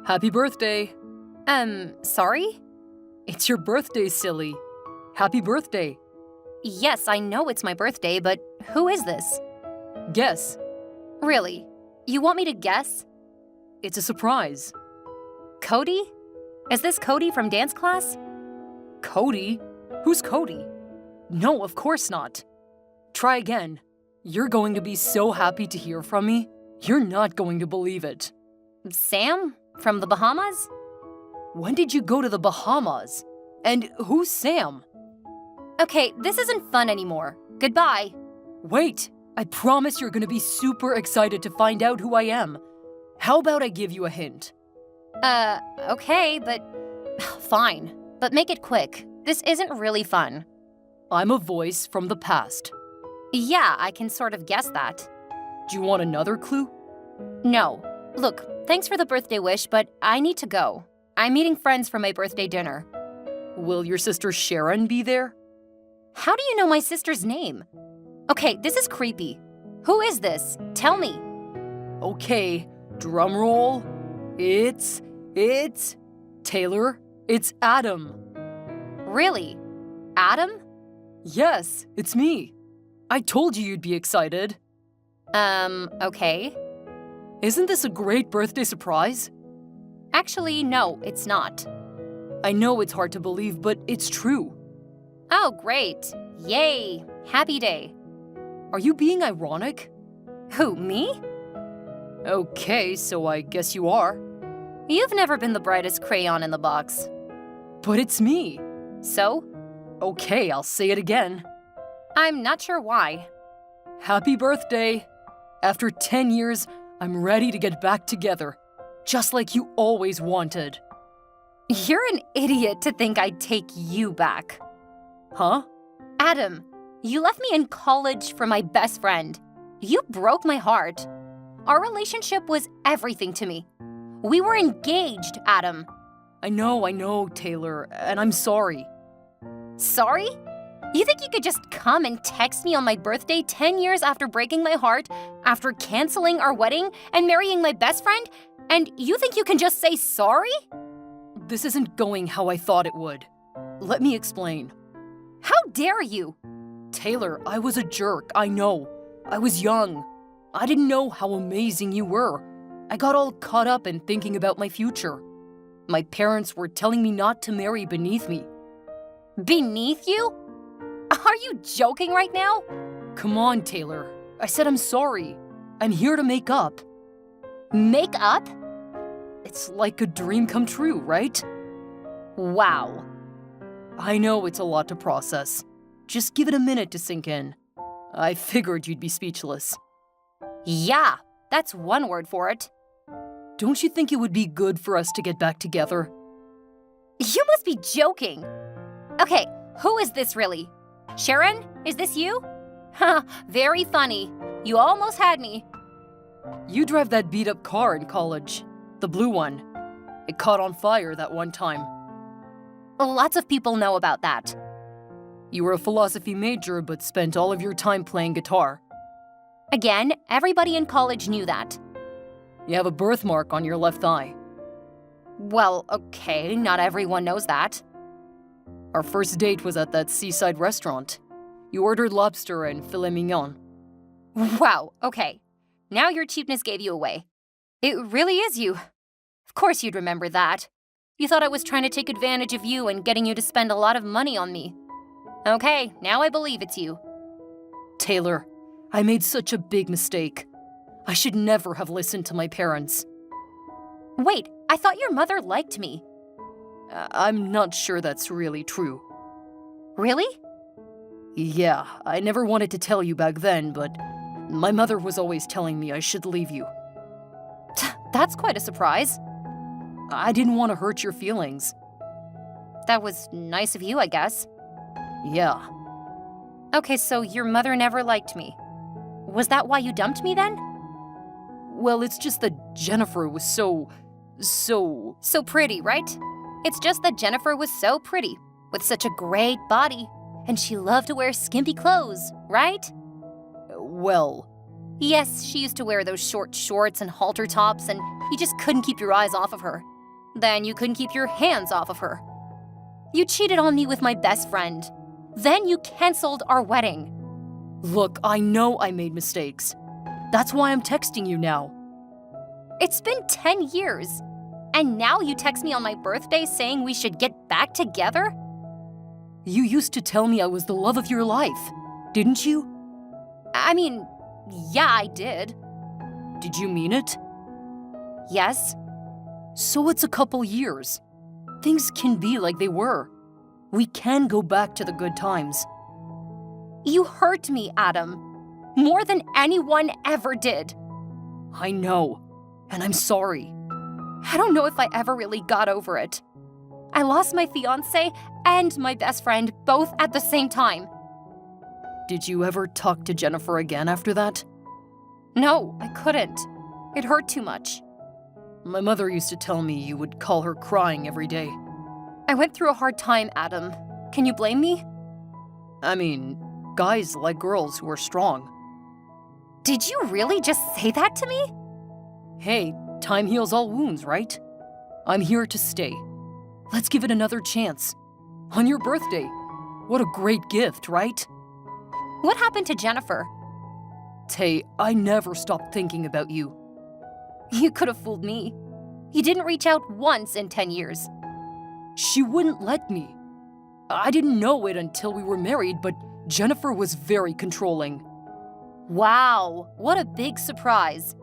Happy birthday. Sorry? It's your birthday, silly. Happy birthday. Yes, I know it's my birthday, but who is this? Guess. Really? You want me to guess? It's a surprise. Cody? Is this Cody from dance class? Cody? Who's Cody? No, of course not. Try again. You're going to be so happy to hear from me. You're not going to believe it. Sam? From the Bahamas? When did you go to the Bahamas? And who's Sam? Okay, this isn't fun anymore. Goodbye. Wait, I promise you're gonna be super excited to find out who I am. How about I give you a hint? Okay, but fine. But make it quick. This isn't really fun. I'm a voice from the past. Yeah, I can sort of guess that. Do you want another clue? No. Look, thanks for the birthday wish, but I need to go. I'm meeting friends for my birthday dinner. Will your sister Sharon be there? How do you know my sister's name? Okay, this is creepy. Who is this? Tell me. Okay, drum roll. It's Taylor. It's Adam. Really? Adam? Yes, it's me. I told you you'd be excited. Okay. Isn't this a great birthday surprise? Actually, no, it's not. I know it's hard to believe, but it's true. Oh, great. Yay. Happy day. Are you being ironic? Who, me? Okay, so I guess you are. You've never been the brightest crayon in the box. But it's me. So? Okay, I'll say it again. I'm not sure why. Happy birthday. After 10 years, I'm ready to get back together. Just like you always wanted. You're an idiot to think I'd take you back. Huh? Adam, you left me in college for my best friend. You broke my heart. Our relationship was everything to me. We were engaged, Adam. I know, Taylor, and I'm sorry. Sorry? You think you could just come and text me on my birthday 10 years after breaking my heart, after canceling our wedding and marrying my best friend? And you think you can just say sorry? This isn't going how I thought it would. Let me explain. How dare you? Taylor, I was a jerk, I know. I was young. I didn't know how amazing you were. I got all caught up in thinking about my future. My parents were telling me not to marry beneath me. Beneath you? Are you joking right now? Come on, Taylor. I said I'm sorry. I'm here to make up. Make up? It's like a dream come true, right? Wow. I know it's a lot to process. Just give it a minute to sink in. I figured you'd be speechless. Yeah, that's one word for it. Don't you think it would be good for us to get back together? You must be joking. Okay, who is this really? Sharon, is this you? Huh, very funny. You almost had me. You drive that beat-up car in college. The blue one. It caught on fire that one time. Lots of people know about that. You were a philosophy major but spent all of your time playing guitar. Again, everybody in college knew that. You have a birthmark on your left eye. Well, okay, not everyone knows that. Our first date was at that seaside restaurant. You ordered lobster and filet mignon. Wow, okay. Now your cheapness gave you away. It really is you. Of course you'd remember that. You thought I was trying to take advantage of you and getting you to spend a lot of money on me. Okay, now I believe it's you. Taylor, I made such a big mistake. I should never have listened to my parents. Wait, I thought your mother liked me. I'm not sure that's really true. Really? Yeah, I never wanted to tell you back then, but my mother was always telling me I should leave you. That's quite a surprise. I didn't want to hurt your feelings. That was nice of you, I guess. Yeah. Okay, so your mother never liked me. Was that why you dumped me then? Well, it's just that Jennifer was so pretty, right? It's just that Jennifer was so pretty, with such a great body, and she loved to wear skimpy clothes, right? Well... Yes, she used to wear those short shorts and halter tops, and you just couldn't keep your eyes off of her. Then you couldn't keep your hands off of her. You cheated on me with my best friend. Then you canceled our wedding. Look, I know I made mistakes. That's why I'm texting you now. It's been 10 years. And now you text me on my birthday saying we should get back together? You used to tell me I was the love of your life, didn't you? I mean, yeah, I did. Did you mean it? Yes. So it's a couple years. Things can be like they were. We can go back to the good times. You hurt me, Adam. More than anyone ever did. I know, and I'm sorry. I don't know if I ever really got over it. I lost my fiance and my best friend both at the same time. Did you ever talk to Jennifer again after that? No, I couldn't. It hurt too much. My mother used to tell me you would call her crying every day. I went through a hard time, Adam. Can you blame me? I mean, guys like girls who are strong. Did you really just say that to me? Hey, time heals all wounds, right? I'm here to stay. Let's give it another chance. On your birthday. What a great gift, right? What happened to Jennifer? Tay, I never stopped thinking about you. You could have fooled me. You didn't reach out once in 10 years. She wouldn't let me. I didn't know it until we were married, but Jennifer was very controlling. Wow, what a big surprise.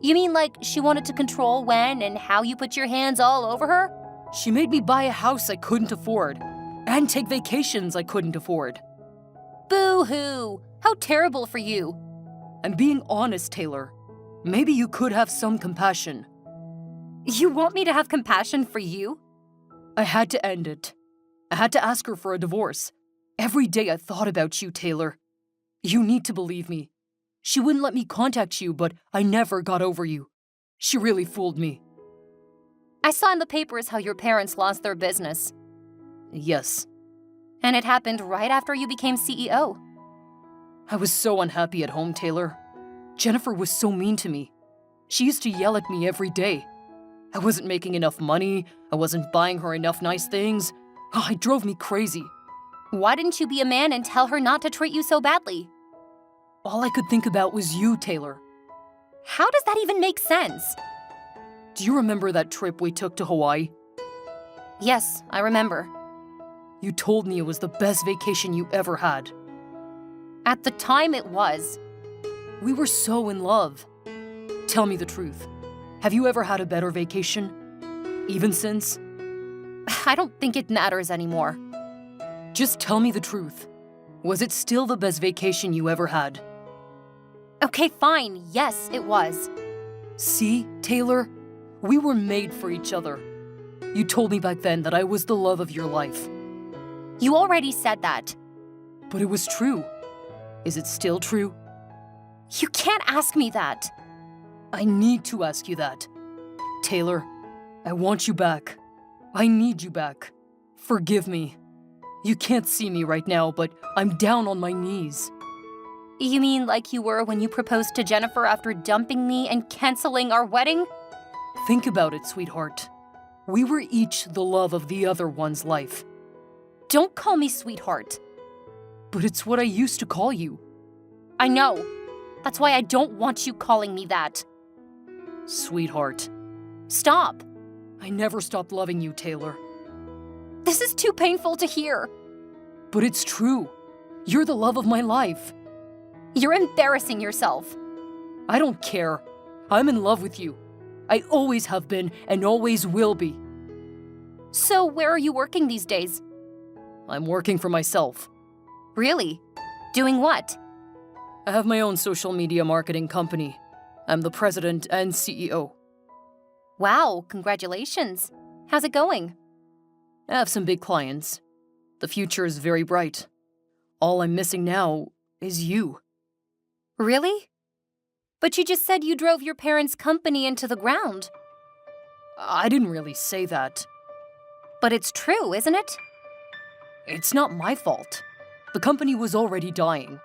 You mean like she wanted to control when and how you put your hands all over her? She made me buy a house I couldn't afford, and take vacations I couldn't afford. Boo-hoo! How terrible for you. I'm being honest, Taylor. Maybe you could have some compassion. You want me to have compassion for you? I had to end it. I had to ask her for a divorce. Every day I thought about you, Taylor. You need to believe me. She wouldn't let me contact you, but I never got over you. She really fooled me. I saw in the papers how your parents lost their business. Yes. And it happened right after you became CEO. I was so unhappy at home, Taylor. Jennifer was so mean to me. She used to yell at me every day. I wasn't making enough money. I wasn't buying her enough nice things. Oh, it drove me crazy. Why didn't you be a man and tell her not to treat you so badly? All I could think about was you, Taylor. How does that even make sense? Do you remember that trip we took to Hawaii? Yes, I remember. You told me it was the best vacation you ever had. At the time, it was. We were so in love. Tell me the truth. Have you ever had a better vacation? Even since? I don't think it matters anymore. Just tell me the truth. Was it still the best vacation you ever had? Okay, fine. Yes, it was. See, Taylor? We were made for each other. You told me back then that I was the love of your life. You already said that. But it was true. Is it still true? You can't ask me that. I need to ask you that. Taylor, I want you back. I need you back. Forgive me. You can't see me right now, but I'm down on my knees. You mean like you were when you proposed to Jennifer after dumping me and canceling our wedding? Think about it, sweetheart. We were each the love of the other one's life. Don't call me sweetheart. But it's what I used to call you. I know. That's why I don't want you calling me that. Sweetheart. Stop. I never stopped loving you, Taylor. This is too painful to hear. But it's true. You're the love of my life. You're embarrassing yourself. I don't care. I'm in love with you. I always have been and always will be. So where are you working these days? I'm working for myself. Really? Doing what? I have my own social media marketing company. I'm the president and CEO. Wow, congratulations. How's it going? I have some big clients. The future is very bright. All I'm missing now is you. Really? But you just said you drove your parents' company into the ground. I didn't really say that. But it's true, isn't it? It's not my fault. The company was already dying.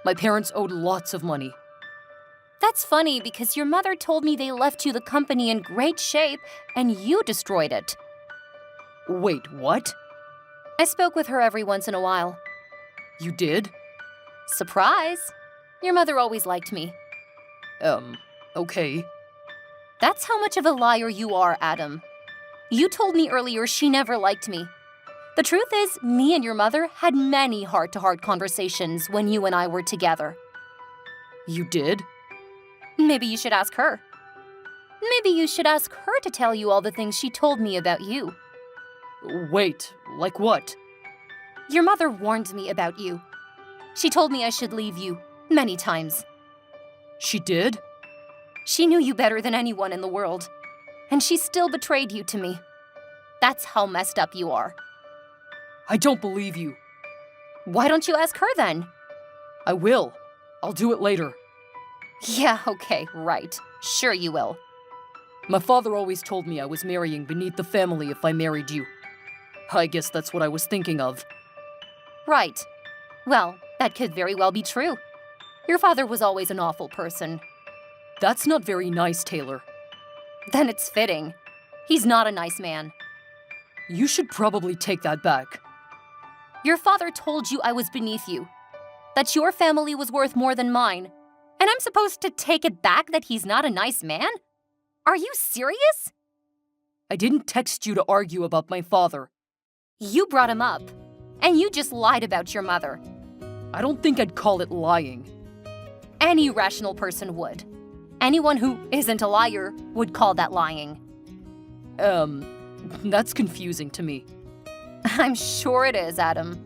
My parents owed lots of money. That's funny because your mother told me they left you the company in great shape and you destroyed it. Wait, what? I spoke with her every once in a while. You did? Surprise! Your mother always liked me. Okay. That's how much of a liar you are, Adam. You told me earlier she never liked me. The truth is, me and your mother had many heart-to-heart conversations when you and I were together. You did? Maybe you should ask her. Maybe you should ask her to tell you all the things she told me about you. Wait, like what? Your mother warned me about you. She told me I should leave you many times. She did? She knew you better than anyone in the world, and she still betrayed you to me. That's how messed up you are. I don't believe you. Why don't you ask her then? I will. I'll do it later. Yeah, okay, right. Sure you will. My father always told me I was marrying beneath the family if I married you. I guess that's what I was thinking of. Right. Well, that could very well be true. Your father was always an awful person. That's not very nice, Taylor. Then it's fitting. He's not a nice man. You should probably take that back. Your father told you I was beneath you, that your family was worth more than mine, and I'm supposed to take it back that he's not a nice man? Are you serious? I didn't text you to argue about my father. You brought him up, and you just lied about your mother. I don't think I'd call it lying. Any rational person would. Anyone who isn't a liar would call that lying. That's confusing to me. I'm sure it is, Adam.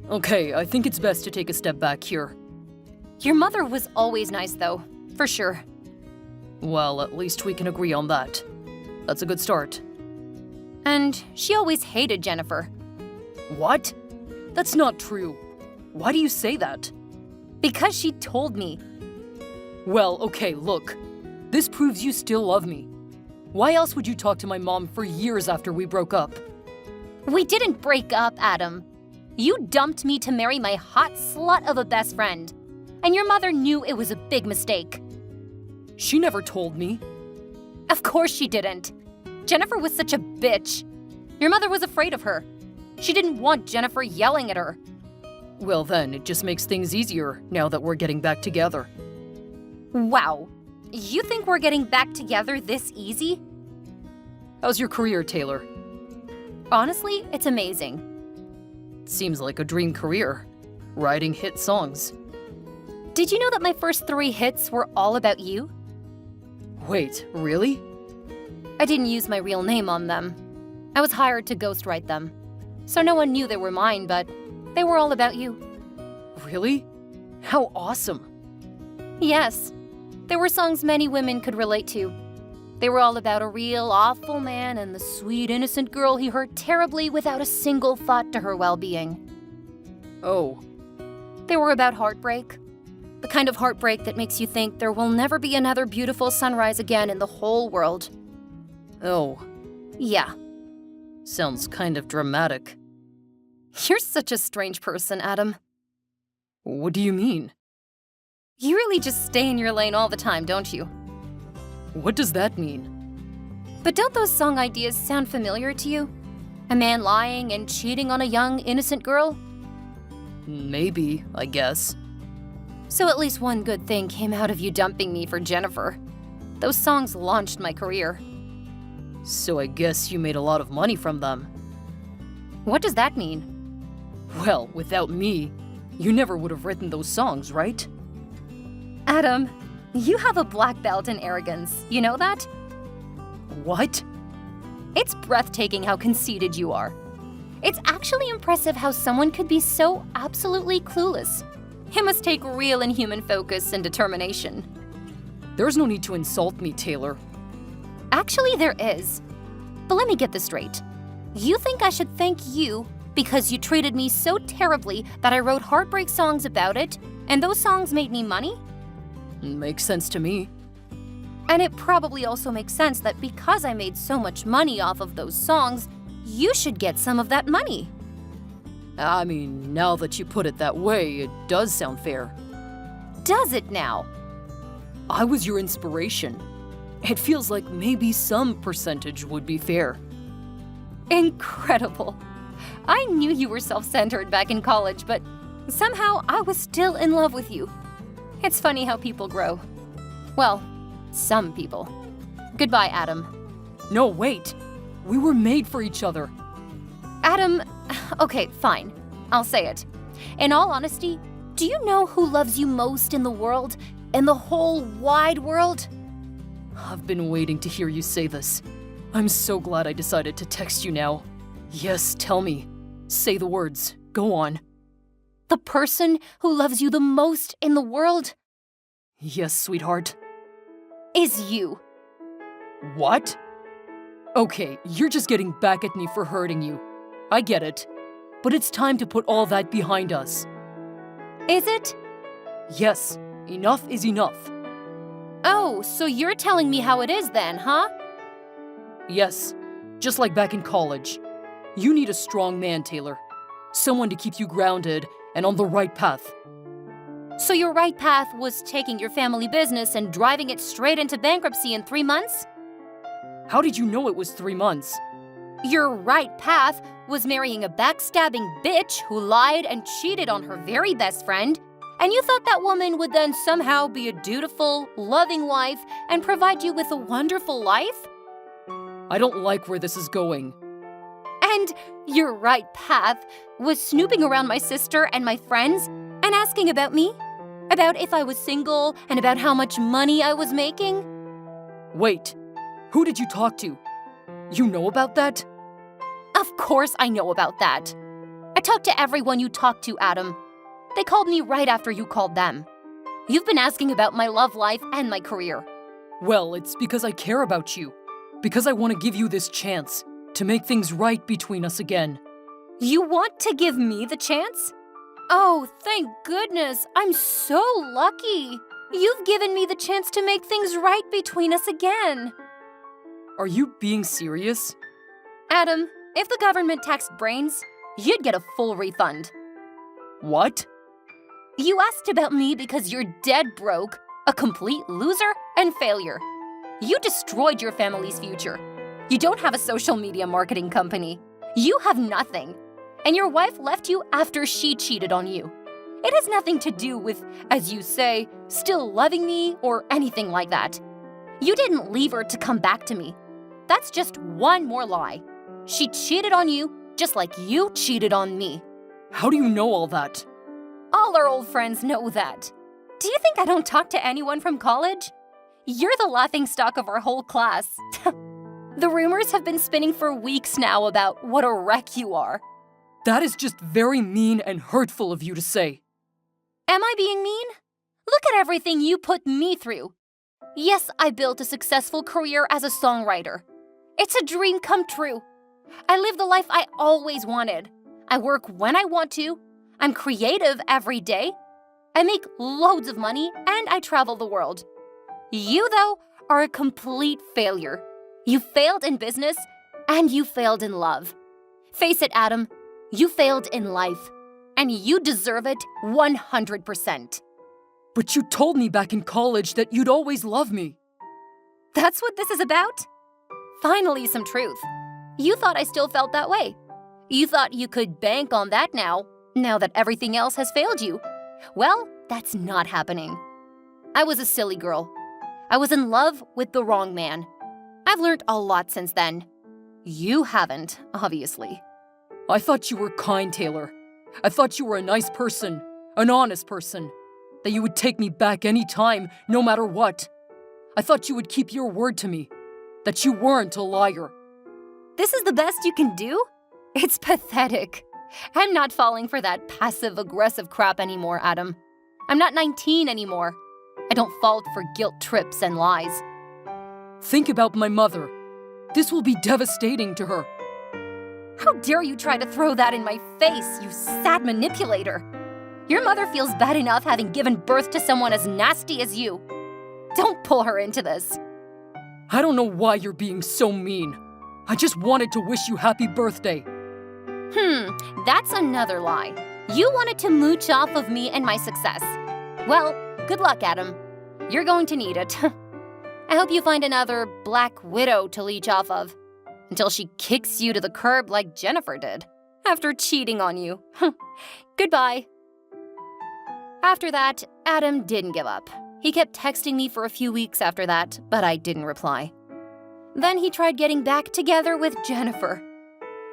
Okay, I think it's best to take a step back here. Your mother was always nice, though, for sure. Well, at least we can agree on that. That's a good start. And she always hated Jennifer. What? That's not true. Why do you say that? Because she told me. Well, okay, look. This proves you still love me. Why else would you talk to my mom for years after we broke up? We didn't break up, Adam. You dumped me to marry my hot slut of a best friend. And your mother knew it was a big mistake. She never told me. Of course she didn't. Jennifer was such a bitch. Your mother was afraid of her. She didn't want Jennifer yelling at her. Well then, it just makes things easier now that we're getting back together. Wow. You think we're getting back together this easy? How's your career, Taylor? Honestly, it's amazing. Seems like a dream career. Writing hit songs. Did you know that my first 3 hits were all about you? Wait, really? I didn't use my real name on them. I was hired to ghostwrite them. So no one knew they were mine, but they were all about you. Really? How awesome. Yes. They were songs many women could relate to. They were all about a real awful man and the sweet innocent girl he hurt terribly without a single thought to her well-being. Oh. They were about heartbreak. The kind of heartbreak that makes you think there will never be another beautiful sunrise again in the whole world. Oh. Yeah. Sounds kind of dramatic. You're such a strange person, Adam. What do you mean? You really just stay in your lane all the time, don't you? What does that mean? But don't those song ideas sound familiar to you? A man lying and cheating on a young, innocent girl? Maybe, I guess. So at least one good thing came out of you dumping me for Jennifer. Those songs launched my career. So I guess you made a lot of money from them. What does that mean? Well, without me, you never would have written those songs, right? Adam, you have a black belt in arrogance. You know that? What? It's breathtaking how conceited you are. It's actually impressive how someone could be so absolutely clueless. It must take real and human focus and determination. There's no need to insult me, Taylor. Actually, there is. But let me get this straight. You think I should thank you because you treated me so terribly that I wrote heartbreak songs about it, and those songs made me money? Makes sense to me. And it probably also makes sense that because I made so much money off of those songs, you should get some of that money. I mean, now that you put it that way, it does sound fair. Does it now? I was your inspiration. It feels like maybe some percentage would be fair. Incredible. I knew you were self-centered back in college, but somehow I was still in love with you. It's funny how people grow. Well, some people. Goodbye, Adam. No, wait. We were made for each other. Adam, okay, fine. I'll say it. In all honesty, do you know who loves you most in the world? In the whole wide world? I've been waiting to hear you say this. I'm so glad I decided to text you now. Yes, tell me. Say the words. Go on. The person who loves you the most in the world Yes, sweetheart. is you. What? Okay, you're just getting back at me for hurting you. I get it. But it's time to put all that behind us. Is it? Yes, enough is enough. Oh, so you're telling me how it is then, huh? Yes, just like back in college. You need a strong man, Taylor. Someone to keep you grounded and on the right path. So your right path was taking your family business and driving it straight into bankruptcy in 3 months? How did you know it was 3 months? Your right path was marrying a backstabbing bitch who lied and cheated on her very best friend, and you thought that woman would then somehow be a dutiful, loving wife and provide you with a wonderful life? I don't like where this is going. And your right path was snooping around my sister and my friends and asking about me? About if I was single and about how much money I was making? Wait, who did you talk to? You know about that? Of course I know about that. I talked to everyone you talked to, Adam. They called me right after you called them. You've been asking about my love life and my career. Well, it's because I care about you. Because I want to give you this chance to make things right between us again. You want to give me the chance? Oh, thank goodness. I'm so lucky. You've given me the chance to make things right between us again. Are you being serious? Adam, if the government taxed brains, you'd get a full refund. What? You asked about me because you're dead broke, a complete loser, and failure. You destroyed your family's future. You don't have a social media marketing company. You have nothing. And your wife left you after she cheated on you. It has nothing to do with, as you say, still loving me or anything like that. You didn't leave her to come back to me. That's just one more lie. She cheated on you just like you cheated on me. How do you know all that? All our old friends know that. Do you think I don't talk to anyone from college? You're the laughingstock of our whole class. The rumors have been spinning for weeks now about what a wreck you are. That is just very mean and hurtful of you to say. Am I being mean? Look at everything you put me through. Yes, I built a successful career as a songwriter. It's a dream come true. I live the life I always wanted. I work when I want to. I'm creative every day. I make loads of money and I travel the world. You, though, are a complete failure. You failed in business and you failed in love. Face it, Adam, you failed in life. And you deserve it 100%. But you told me back in college that you'd always love me. That's what this is about? Finally, some truth. You thought I still felt that way. You thought you could bank on that now that everything else has failed you. Well, that's not happening. I was a silly girl. I was in love with the wrong man. I've learned a lot since then. You haven't, obviously. I thought you were kind, Taylor. I thought you were a nice person, an honest person, that you would take me back any time, no matter what. I thought you would keep your word to me, that you weren't a liar. This is the best you can do? It's pathetic. I'm not falling for that passive-aggressive crap anymore, Adam. I'm not 19 anymore. I don't fall for guilt trips and lies. Think about my mother. This will be devastating to her. How dare you try to throw that in my face, you sad manipulator? Your mother feels bad enough having given birth to someone as nasty as you. Don't pull her into this. I don't know why you're being so mean. I just wanted to wish you happy birthday. That's another lie. You wanted to mooch off of me and my success. Well, good luck, Adam. You're going to need it. I hope you find another black widow to leech off of. Until she kicks you to the curb like Jennifer did, after cheating on you. Goodbye. After that, Adam didn't give up. He kept texting me for a few weeks after that, but I didn't reply. Then he tried getting back together with Jennifer.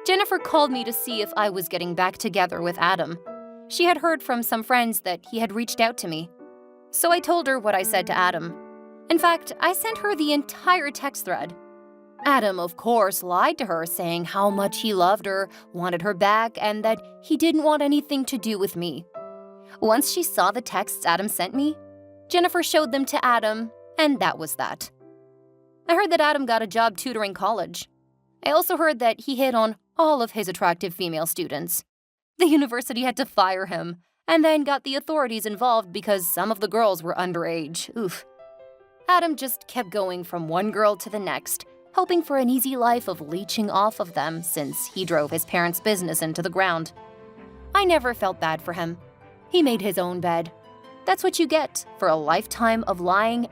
Jennifer called me to see if I was getting back together with Adam. She had heard from some friends that he had reached out to me. So I told her what I said to Adam. In fact, I sent her the entire text thread. Adam, of course, lied to her, saying how much he loved her, wanted her back, and that he didn't want anything to do with me. Once she saw the texts Adam sent me, Jennifer showed them to Adam, and that was that. I heard that Adam got a job tutoring college. I also heard that he hit on all of his attractive female students. The university had to fire him, and then got the authorities involved because some of the girls were underage. Oof. Adam just kept going from one girl to the next, hoping for an easy life of leeching off of them since he drove his parents' business into the ground. I never felt bad for him. He made his own bed. That's what you get for a lifetime of lying